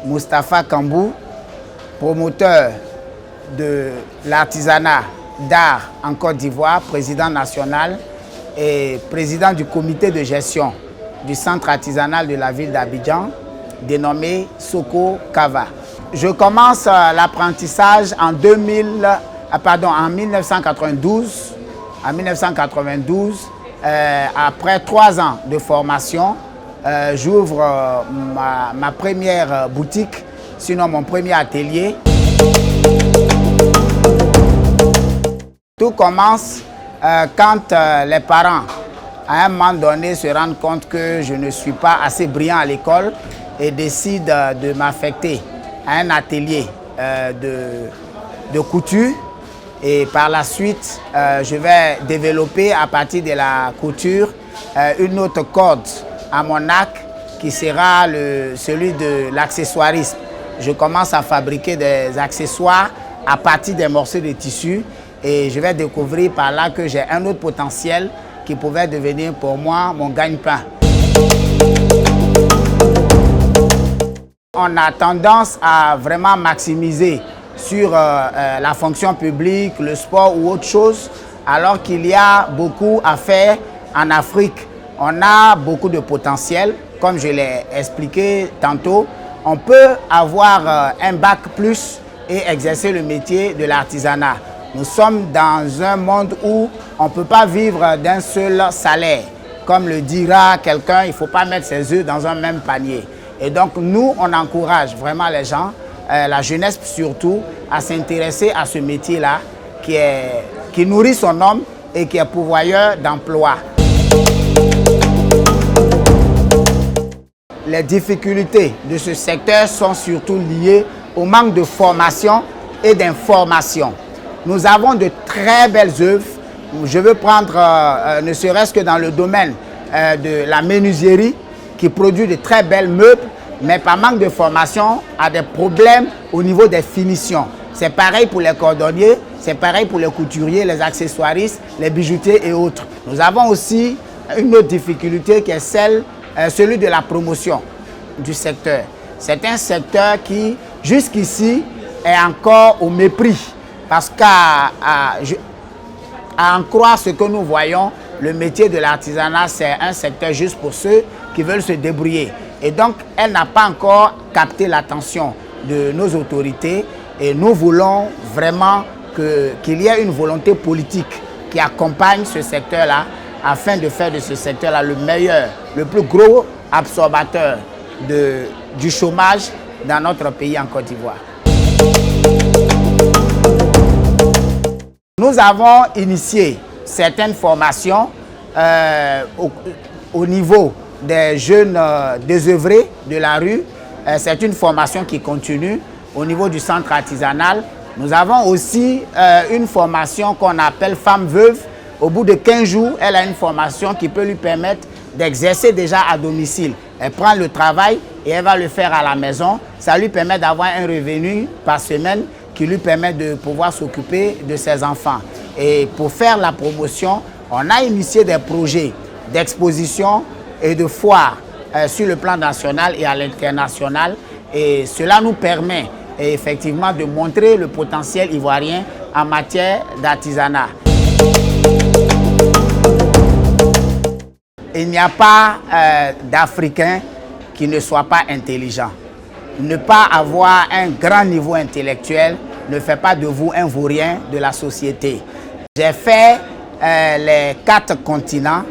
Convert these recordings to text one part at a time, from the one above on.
Moustapha Kambou, promoteur de l'artisanat d'art en Côte d'Ivoire, président national et président du comité de gestion du centre artisanal de la ville d'Abidjan, dénommé Soko Kava. Je commence l'apprentissage en 1992. En 1992, après 3 ans de formation, j'ouvre ma première boutique, sinon mon premier atelier. Tout commence quand les parents, à un moment donné, se rendent compte que je ne suis pas assez brillant à l'école et décident de m'affecter à un atelier de couture. Et par la suite, je vais développer à partir de la couture une autre corde à mon arc qui sera celui de l'accessoirisme. Je commence à fabriquer des accessoires à partir des morceaux de tissu et je vais découvrir par là que j'ai un autre potentiel qui pouvait devenir pour moi mon gagne-pain. On a tendance à vraiment maximiser sur la fonction publique, le sport ou autre chose, alors qu'il y a beaucoup à faire en Afrique. On a beaucoup de potentiel, comme je l'ai expliqué tantôt. On peut avoir un bac plus et exercer le métier de l'artisanat. Nous sommes dans un monde où on ne peut pas vivre d'un seul salaire. Comme le dira quelqu'un, il ne faut pas mettre ses œufs dans un même panier. Et donc nous, on encourage vraiment les gens, la jeunesse surtout, à s'intéresser à ce métier-là qui nourrit son homme et qui est pourvoyeur d'emploi. Les difficultés de ce secteur sont surtout liées au manque de formation et d'information. Nous avons de très belles œuvres. Je veux prendre, ne serait-ce que dans le domaine de la menuiserie, qui produit de très belles meubles, mais par manque de formation, a des problèmes au niveau des finitions. C'est pareil pour les cordonniers, c'est pareil pour les couturiers, les accessoiristes, les bijoutiers et autres. Nous avons aussi une autre difficulté qui est celui de la promotion du secteur. C'est un secteur qui, jusqu'ici, est encore au mépris. Parce qu'à en croire ce que nous voyons, le métier de l'artisanat, c'est un secteur juste pour ceux qui veulent se débrouiller. Et donc, elle n'a pas encore capté l'attention de nos autorités. Et nous voulons vraiment qu'il y ait une volonté politique qui accompagne ce secteur-là afin de faire de ce secteur-là le meilleur, le plus gros absorbateur du chômage dans notre pays en Côte d'Ivoire. Nous avons initié certaines formations au niveau des jeunes désœuvrés de la rue. C'est une formation qui continue au niveau du centre artisanal. Nous avons aussi une formation qu'on appelle femme veuve. Au bout de 15 jours, elle a une formation qui peut lui permettre d'exercer déjà à domicile. Elle prend le travail et elle va le faire à la maison. Ça lui permet d'avoir un revenu par semaine qui lui permet de pouvoir s'occuper de ses enfants. Et pour faire la promotion, on a initié des projets d'exposition et de foires sur le plan national et à l'international. Et cela nous permet effectivement de montrer le potentiel ivoirien en matière d'artisanat. Il n'y a pas d'Africain qui ne soit pas intelligent. Ne pas avoir un grand niveau intellectuel ne fait pas de vous un vaurien de la société. J'ai fait les 4 continents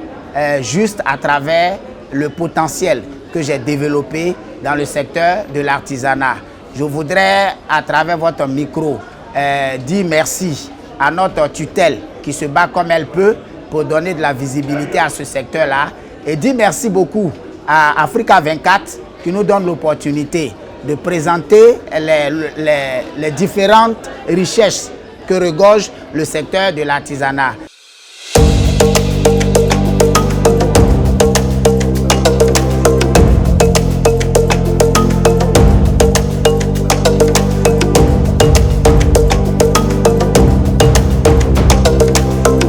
juste à travers le potentiel que j'ai développé dans le secteur de l'artisanat. Je voudrais, à travers votre micro, dire merci à notre tutelle qui se bat comme elle peut pour donner de la visibilité à ce secteur-là. Et dire merci beaucoup à Africa 24 qui nous donne l'opportunité de présenter les différentes richesses que regorge le secteur de l'artisanat.